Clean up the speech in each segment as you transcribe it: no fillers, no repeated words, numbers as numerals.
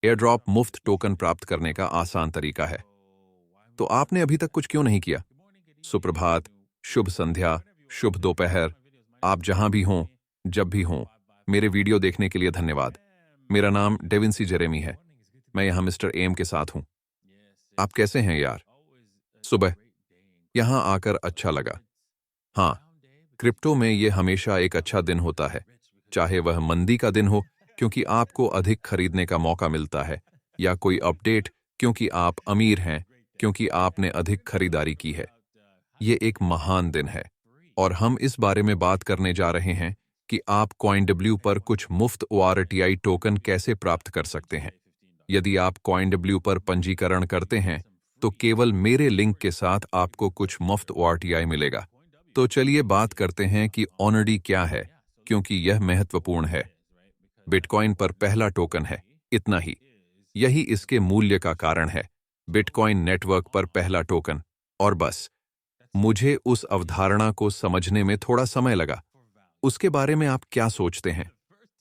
Airdrop मुफ्त token प्राप्त करने का आसान तरीका है। तो आपने अभी तक कुछ क्यों नहीं किया? सुप्रभात, शुभ संध्या, शुभ दोपहर, आप जहां भी हों, जब भी हों, मेरे वीडियो देखने के लिए धन्यवाद। मेरा नाम डेविंसी जेरेमी है। मैं यहां मिस्टर एम के साथ हूं। आप कैसे हैं यार? सुबह यहां आकर अच्छा लगा। हाँ, क्रिप्टो में ये हमेशा एक अच्छा दिन होता है, चाहे वह मंदी का दिन हो क्योंकि आपको अधिक खरीदने का मौका मिलता है, या कोई अपडेट क्योंकि आप अमीर हैं क्योंकि आपने अधिक खरीदारी की है। ये एक महान दिन है और हम इस बारे में बात करने जा रहे हैं कि आप CoinW पर कुछ मुफ्त ORTI टोकन कैसे प्राप्त कर सकते हैं। यदि आप CoinW पर पंजीकरण करते हैं तो केवल मेरे लिंक के साथ आपको कुछ मुफ्त ORTI मिलेगा। तो चलिए बात करते हैं कि ONRD क्या है, क्योंकि यह महत्वपूर्ण है। बिटकॉइन पर पहला टोकन है, इतना ही। यही इसके मूल्य का कारण है। बिटकॉइन नेटवर्क पर पहला टोकन, और बस। मुझे उस अवधारणा को समझने में थोड़ा समय लगा। उसके बारे में आप क्या सोचते हैं?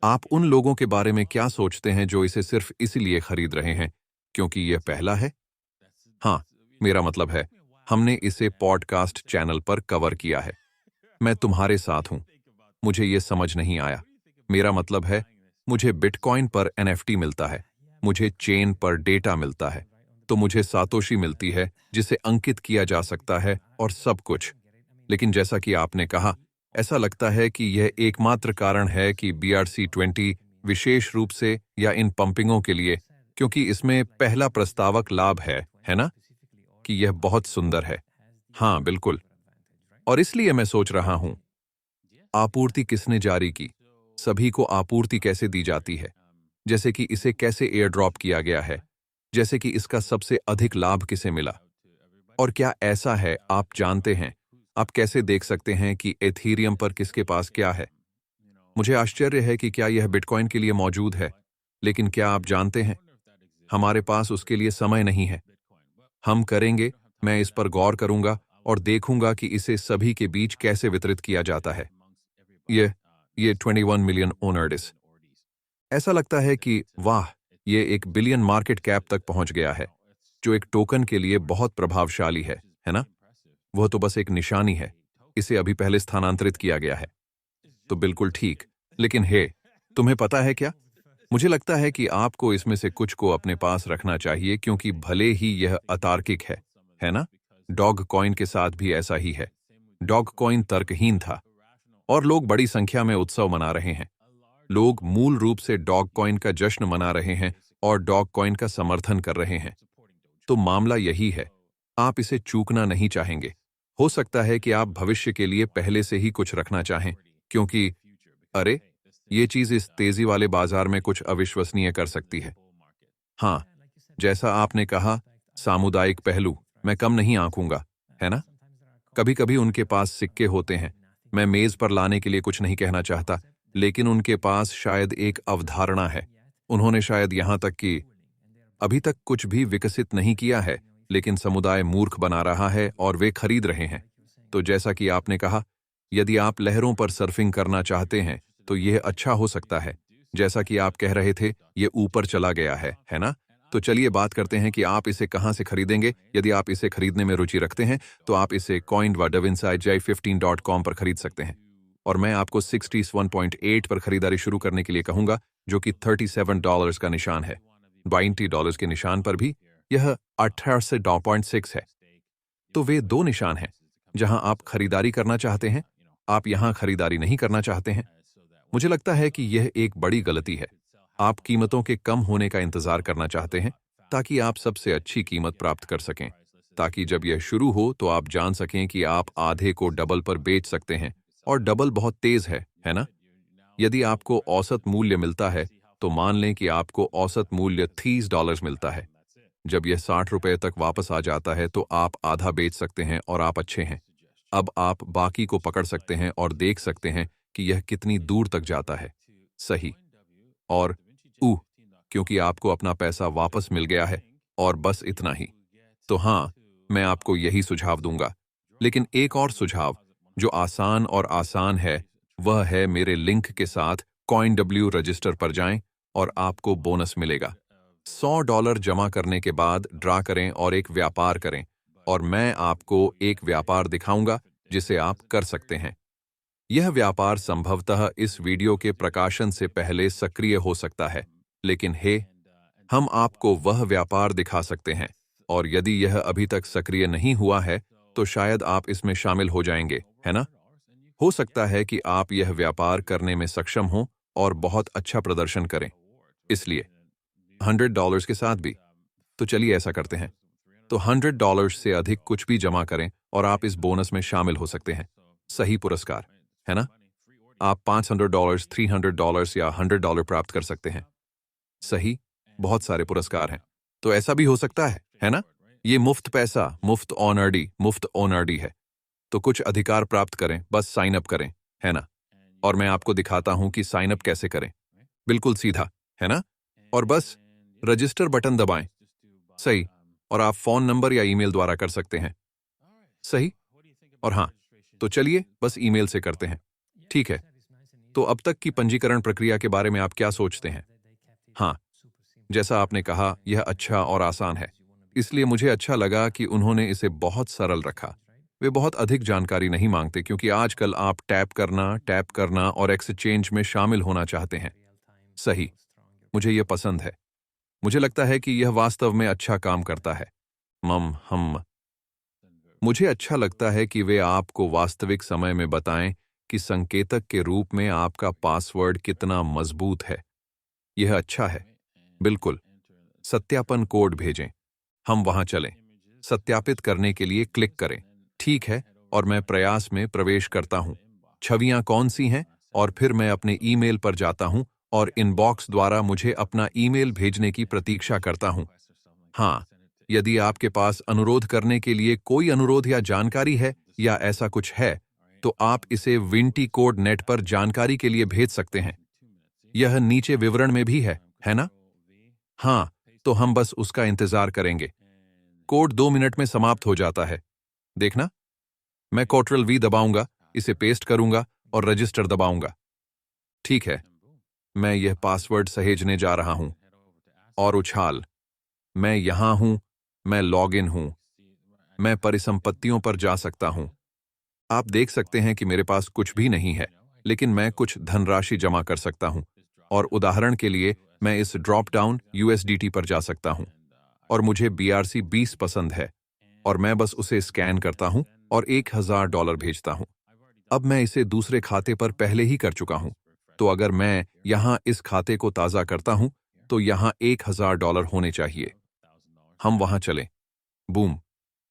आप उन लोगों के बारे में क्या सोचते हैं जो इसे सिर्फ इसलिए खरीद रहे हैं क्योंकि यह पहला है? हाँ, मेरा मतलब है, हमने इसे पॉडकास्ट चैनल पर कवर किया है। मैं तुम्हारे साथ हूं। मुझे यह समझ नहीं आया। मेरा मतलब है, मुझे बिटकॉइन पर NFT मिलता है, मुझे चेन पर डेटा मिलता है, तो मुझे सातोशी मिलती है जिसे अंकित किया जा सकता है और सब कुछ। लेकिन जैसा कि आपने कहा, ऐसा लगता है कि यह एकमात्र कारण है कि BRC20 विशेष रूप से या इन पंपिंगों के लिए, क्योंकि इसमें पहला प्रस्तावक लाभ है ना? कि यह बहुत सुंदर है। हाँ, बिल्कुल। और इसलिए मैं सोच रहा हूं, आपूर्ति किसने जारी की? सभी को आपूर्ति कैसे दी जाती है? जैसे कि इसे कैसे एयर ड्रॉप किया गया है? जैसे कि इसका सबसे अधिक लाभ किसे मिला? और क्या ऐसा है, आप जानते हैं, आप कैसे देख सकते हैं कि एथीरियम पर किसके पास क्या है? मुझे आश्चर्य है कि क्या यह बिटकॉइन के लिए मौजूद है, लेकिन क्या आप जानते हैं, हमारे पास उसके लिए समय नहीं है। हम करेंगे, मैं इस पर गौर करूंगा और देखूंगा कि इसे सभी के बीच कैसे वितरित किया जाता है। ये ये 21 मिलियन ओनर्डिस। ऐसा लगता है कि वाह, ये 1 बिलियन मार्केट कैप तक पहुंच गया है, जो एक टोकन के लिए बहुत प्रभावशाली है ना? वह तो बस एक निशानी है। इसे अभी पहले स्थानांतरित किया गया है। तो बिल्कुल ठीक। लेकिन हे, तुम्हें पता है क्या? मुझे लगता है कि आपको इसमें से कुछ को अपने पास रखना चाहिए क्योंकि भले ही यह अतार्किक है ना? डॉग कॉइन के साथ भी ऐसा ही है। डॉग कॉइन तर्कहीन था और लोग बड़ी संख्या में उत्सव मना रहे हैं। लोग मूल रूप से डॉग कॉइन का जश्न मना रहे हैं और डॉग कॉइन का समर्थन कर रहे हैं। तो मामला यही है, आप इसे चूकना नहीं चाहेंगे। हो सकता है कि आप भविष्य के लिए पहले से ही कुछ रखना चाहें, क्योंकि अरे, ये चीज इस तेजी वाले बाजार में कुछ अविश्वसनीय कर सकती है। हाँ, जैसा आपने कहा, सामुदायिक पहलू, मैं कम नहीं आंकूंगा, है ना? कभी कभी उनके पास सिक्के होते हैं। मैं मेज पर लाने के लिए कुछ नहीं कहना चाहता, लेकिन उनके पास शायद एक अवधारणा है। उन्होंने शायद यहां तक कि अभी तक कुछ भी विकसित नहीं किया है, लेकिन समुदाय मूर्ख बना रहा है और वे खरीद रहे हैं। तो जैसा कि आपने कहा, यदि आप लहरों पर सर्फिंग करना चाहते हैं, तो यह अच्छा हो सकता है। जैसा कि आप कह रहे थे, यह ऊपर चला गया है ना? तो चलिए बात करते हैं कि आप इसे कहां से खरीदेंगे। यदि आप इसे खरीदने में रुचि रखते हैं, तो आप इसे coin.davinsij15.com पर खरीद सकते हैं। और मैं आपको 61.8 पर खरीदारी शुरू करने के लिए कहूंगा, जो कि $37 का निशान है। $20 के निशान पर भी यह 18.6 है। तो वे दो निशान हैं जहां आप खरीदारी करना चाहते हैं, आप यहां खरीदारी नहीं करना चाहते हैं। मुझे लगता है कि यह एक बड़ी गलती है। आप कीमतों के कम होने का इंतजार करना चाहते हैं ताकि आप सबसे अच्छी कीमत प्राप्त कर सकें, ताकि जब यह शुरू हो तो आप जान सकें कि आप आधे को डबल पर बेच सकते हैं, और डबल बहुत तेज है ना? यदि आपको औसत मूल्य मिलता है, तो मान लें कि आपको औसत मूल्य $30 मिलता है। जब यह ₹60 तक वापस आ जाता है तो आप आधा बेच सकते हैं और आप अच्छे हैं। अब आप बाकी को पकड़ सकते हैं और देख सकते हैं कि यह कितनी दूर तक जाता है। सही। और क्योंकि आपको अपना पैसा वापस मिल गया है, और बस इतना ही। तो हाँ, मैं आपको यही सुझाव दूंगा। लेकिन एक और सुझाव, जो आसान है, वह है मेरे लिंक के साथ CoinW रजिस्टर पर जाएं और आपको बोनस मिलेगा। $100 जमा करने के बाद ड्रा करें और एक व्यापार करें, और मैं आपको एक व्यापार दिखाऊंगा जिसे आप कर सकते हैं। यह व्यापार संभवतः इस वीडियो के प्रकाशन से पहले सक्रिय हो सकता है, लेकिन हम आपको वह व्यापार दिखा सकते हैं, और यदि यह अभी तक सक्रिय नहीं हुआ है तो शायद आप इसमें शामिल हो जाएंगे, है ना? हो सकता है कि आप यह व्यापार करने में सक्षम हों और बहुत अच्छा प्रदर्शन करें। इसलिए $100 के साथ भी। तो चलिए ऐसा करते हैं। तो $100 से अधिक कुछ भी जमा करें और आप इस बोनस में शामिल हो सकते हैं। सही पुरस्कार, है ना? आप $500, $300 या $100 प्राप्त कर सकते हैं। सही, बहुत सारे पुरस्कार हैं। तो ऐसा भी हो सकता है ना? ये मुफ्त पैसा, मुफ्त ऑनर्डी है। तो कुछ अधिकार प्राप्त करें, बस साइन अप करें, है ना? और मैं आपको दिखाता हूं कि साइन अप कैसे करें। बिल्कुल सीधा, है ना? और बस रजिस्टर बटन दबाएं। सही। और आप फोन नंबर या ईमेल द्वारा कर सकते हैं। सही। और हाँ, तो चलिए बस ईमेल से करते हैं। ठीक है। तो अब तक की पंजीकरण प्रक्रिया के बारे में आप क्या सोचते हैं? हाँ, जैसा आपने कहा, यह अच्छा और आसान है। इसलिए मुझे अच्छा लगा कि उन्होंने इसे बहुत सरल रखा। वे बहुत अधिक जानकारी नहीं मांगते क्योंकि आजकल आप टैप करना और एक्सचेंज में शामिल होना चाहते हैं। सही। मुझे यह पसंद है। मुझे लगता है कि यह वास्तव में अच्छा काम करता है। हम मुझे अच्छा लगता है कि वे आपको वास्तविक समय में बताएं कि संकेतक के रूप में आपका पासवर्ड कितना मजबूत है। यह अच्छा है। बिल्कुल। सत्यापन कोड भेजें। हम वहां चलें। सत्यापित करने के लिए क्लिक करें। ठीक है, और मैं प्रयास में प्रवेश करता हूं। छवियां कौन सी हैं, और फिर मैं अपने ईमेल पर जाता हूं और इनबॉक्स द्वारा मुझे अपना ईमेल भेजने की प्रतीक्षा करता हूं। हाँ, यदि आपके पास अनुरोध करने के लिए कोई अनुरोध या जानकारी है या ऐसा कुछ है, तो आप इसे विंटी कोड नेट पर जानकारी के लिए भेज सकते हैं। यह नीचे विवरण में भी है ना? हाँ, तो हम बस उसका इंतजार करेंगे। कोड 2 मिनट में समाप्त हो जाता है। देखना, मैं Ctrl+V दबाऊंगा, इसे पेस्ट करूंगा और रजिस्टर दबाऊंगा। ठीक है, मैं यह पासवर्ड सहेजने जा रहा हूं। और उछाल। मैं यहां हूं, मैं लॉग इन हूं। मैं परिसंपत्तियों पर जा सकता हूं। आप देख सकते हैं कि मेरे पास कुछ भी नहीं है, लेकिन मैं कुछ धनराशि जमा कर सकता हूं। और उदाहरण के लिए मैं इस ड्रॉप डाउन USDT पर जा सकता हूं। और मुझे BRC20 पसंद है, और मैं बस उसे स्कैन करता हूं और $1000 भेजता हूं। अब मैं इसे दूसरे खाते पर पहले ही कर चुका हूं, तो अगर मैं यहां इस खाते को ताज़ा करता हूं, तो यहां $1000 होने चाहिए। हम वहां चलें। बूम।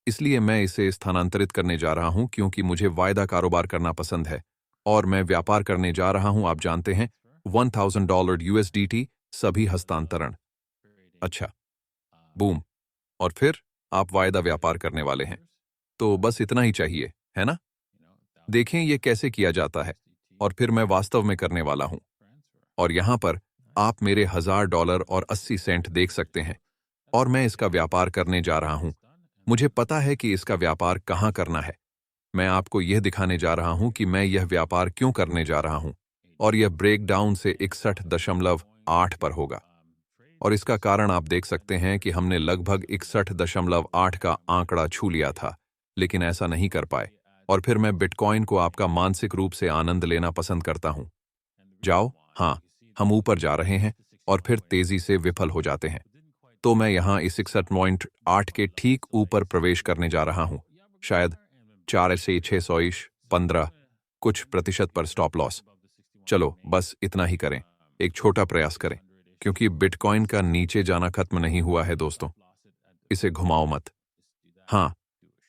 इसलिए मैं इसे स्थानांतरित करने जा रहा हूं क्योंकि मुझे वायदा कारोबार करना पसंद है, और मैं व्यापार करने जा रहा हूं, आप जानते हैं, $1000 USDT सभी हस्तांतरण। अच्छा। बूम। और फिर आप वायदा व्यापार करने वाले हैं। तो बस इतना ही चाहिए, है ना? देखें ये कैसे किया जाता है, और फिर मैं वास्तव में करने वाला हूं। और यहां पर आप मेरे $1000 और 80 सेंट देख सकते हैं, और मैं इसका व्यापार करने जा रहा हूं। मुझे पता है कि इसका व्यापार कहां करना है। मैं आपको यह दिखाने जा रहा हूं कि मैं यह व्यापार क्यों करने जा रहा हूं, और यह ब्रेकडाउन से 61.8 पर होगा। और इसका कारण आप देख सकते हैं कि हमने लगभग 61.8 का आंकड़ा छू लिया था, लेकिन ऐसा नहीं कर पाए। और फिर मैं बिटकॉइन को आपका मानसिक रूप से आनंद लेना पसंद करता हूं। जाओ। हाँ, हम ऊपर जा रहे हैं और फिर तेजी से विफल हो जाते हैं। तो मैं यहां इस 61.8 के ठीक ऊपर प्रवेश करने जा रहा हूं। शायद 4 से 600 15 कुछ प्रतिशत पर स्टॉप लॉस। चलो बस इतना ही करें, एक छोटा प्रयास करें, क्योंकि बिटकॉइन का नीचे जाना खत्म नहीं हुआ है दोस्तों। इसे घुमाओ मत। हाँ,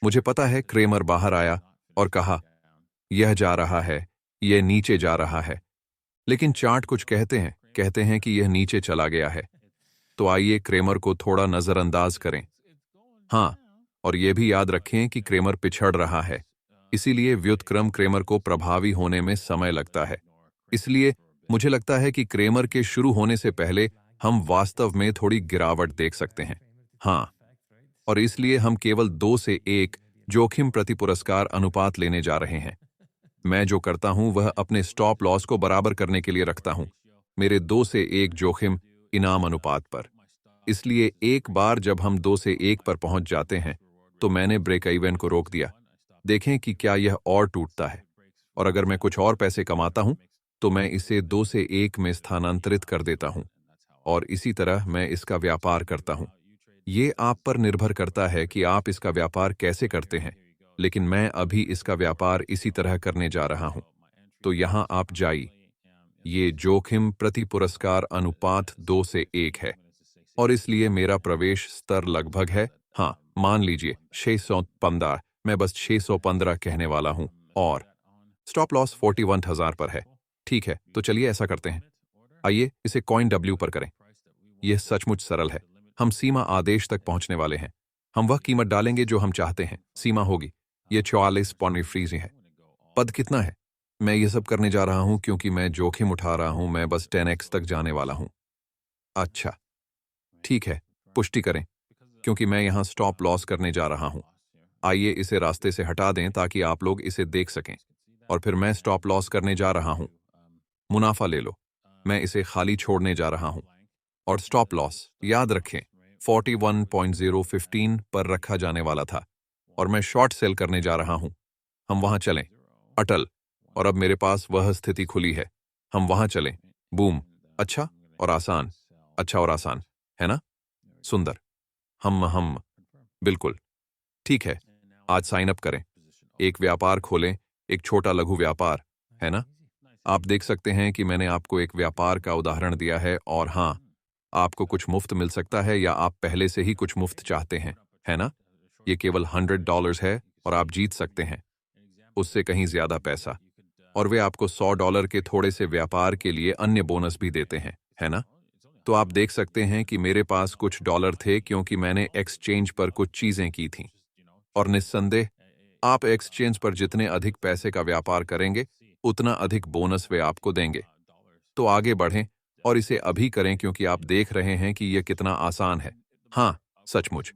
मुझे पता है, क्रेमर बाहर आया और कहा, यह जा रहा है, यह नीचे जा रहा है। लेकिन चार्ट कुछ कहते हैं कि यह नीचे चला गया है। तो आइए क्रेमर को थोड़ा नजरअंदाज करें। हाँ, और यह भी याद रखें कि क्रेमर पिछड़ रहा है, इसीलिए व्युत्क्रम क्रेमर को प्रभावी होने में समय लगता है। इसलिए मुझे लगता है कि क्रेमर के शुरू होने से पहले हम वास्तव में थोड़ी गिरावट देख सकते हैं। हाँ, और इसलिए हम केवल 2 से 1 जोखिम प्रति पुरस्कार अनुपात लेने जा रहे हैं। मैं जो करता हूं वह अपने स्टॉप लॉस को बराबर करने के लिए रखता हूं, मेरे 2 से 1 जोखिम इनाम अनुपात पर। इसलिए एक बार जब हम 2 से 1 पर पहुंच जाते हैं तो मैंने ब्रेक इवन को रोक दिया। देखें कि क्या यह और टूटता है, और अगर मैं कुछ और पैसे कमाता हूं तो मैं इसे 2 से 1 में स्थानांतरित कर देता हूं, और इसी तरह मैं इसका व्यापार करता हूं। ये आप पर निर्भर करता है कि आप इसका व्यापार कैसे करते हैं, लेकिन मैं अभी इसका व्यापार इसी तरह करने जा रहा हूं। तो यहां आप जाइए। ये जोखिम प्रति पुरस्कार अनुपात 2 से 1 है, और इसलिए मेरा प्रवेश स्तर लगभग है, हाँ, मान लीजिए 615, मैं बस 615 कहने वाला हूं, और स्टॉप लॉस 41,000 पर है। ठीक है, तो चलिए ऐसा करते हैं। आइए इसे कॉइन डब्ल्यू पर करें। यह सचमुच सरल है। हम सीमा आदेश तक पहुंचने वाले हैं। हम वह कीमत डालेंगे जो हम चाहते हैं। सीमा होगी यह 44 पॉइंट फ्रीजी है। पद कितना है? मैं ये सब करने जा रहा हूं क्योंकि मैं जोखिम उठा रहा हूं। मैं बस 10x तक जाने वाला हूं। अच्छा, ठीक है, पुष्टि करें, क्योंकि मैं यहां स्टॉप लॉस करने जा रहा हूं। आइए इसे रास्ते से हटा दें ताकि आप लोग इसे देख सकें, और फिर मैं स्टॉप लॉस करने जा रहा हूं। मुनाफा ले लो। मैं इसे खाली छोड़ने जा रहा हूं, और स्टॉप लॉस याद रखें 41.015 पर रखा जाने वाला था, और मैं शॉर्ट सेल करने जा रहा हूं। हम वहां चलें, अटल, और अब मेरे पास वह स्थिति खुली है। हम वहां चलें, बूम, अच्छा और आसान, अच्छा और आसान, है ना? सुंदर। हम बिल्कुल ठीक है। आज साइन अप करें, एक व्यापार खोलें, एक छोटा लघु व्यापार, है ना? आप देख सकते हैं कि मैंने आपको एक व्यापार का उदाहरण दिया है, और हां, आपको कुछ मुफ्त मिल सकता है, या आप पहले से ही कुछ मुफ्त चाहते हैं, है ना? ये केवल $100 है, और आप जीत सकते हैं उससे कहीं ज्यादा पैसा, और वे आपको $100 के थोड़े से व्यापार के लिए अन्य बोनस भी देते हैं, है ना? तो आप देख सकते हैं कि मेरे पास कुछ डॉलर थे क्योंकि मैंने एक्सचेंज पर कुछ चीजें की थीं, और निस्संदेह आप एक्सचेंज पर जितने अधिक पैसे का व्यापार करेंगे उतना अधिक बोनस वे आपको देंगे। तो आगे बढ़ें और इसे अभी करें, क्योंकि आप देख रहे हैं कि यह कितना आसान है। हाँ, सचमुच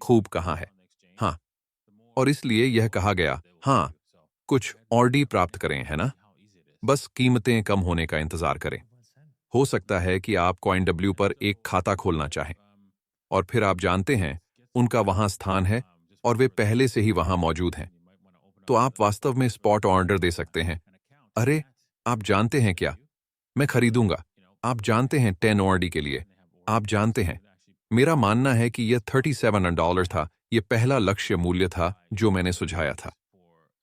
खूब कहा है। हाँ, और इसलिए यह कहा गया, हाँ, कुछ और डी प्राप्त करें, है ना? बस कीमतें कम होने का इंतजार करें। हो सकता है कि आप कॉइन डब्ल्यू पर एक खाता खोलना चाहें, और फिर आप जानते हैं उनका वहां स्थान है, और वे पहले से ही वहां मौजूद हैं। तो आप वास्तव में स्पॉट ऑर्डर दे सकते हैं। अरे, आप जानते हैं क्या? मैं खरीदूंगा। आप जानते हैं 10 ऑर्डी के लिए। आप जानते हैं, मेरा मानना है कि यह $37 था। यह पहला लक्ष्य मूल्य था जो मैंने सुझाया था।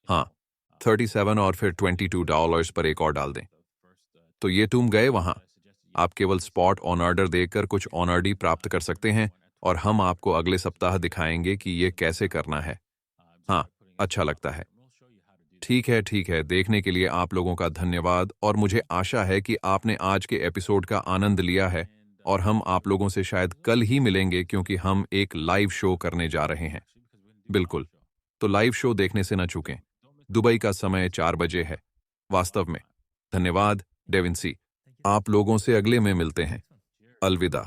हाँ, 37 और फिर $22 पर एक और डाल दें। तो ये तुम गए वहां। आप केवल स्पॉट ऑन ऑर्डर देकर कुछ ऑन ऑर्डी प्राप्त कर सकते हैं, और हम आपको अगले सप्ताह दिखाएंगे कि यह कैसे करना है। हाँ, अच्छा लगता है। ठीक है, देखने के लिए आप लोगों का धन्यवाद, और मुझे आशा है कि आपने आज के एपिसोड का आनंद लिया है, और हम आप लोगों से शायद कल ही मिलेंगे क्योंकि हम एक लाइव शो करने जा रहे हैं। बिल्कुल, तो लाइव शो देखने से न चूकें। दुबई का समय 4 बजे है। वास्तव में धन्यवाद डेविंसी। आप लोगों से अगले में मिलते हैं। अलविदा।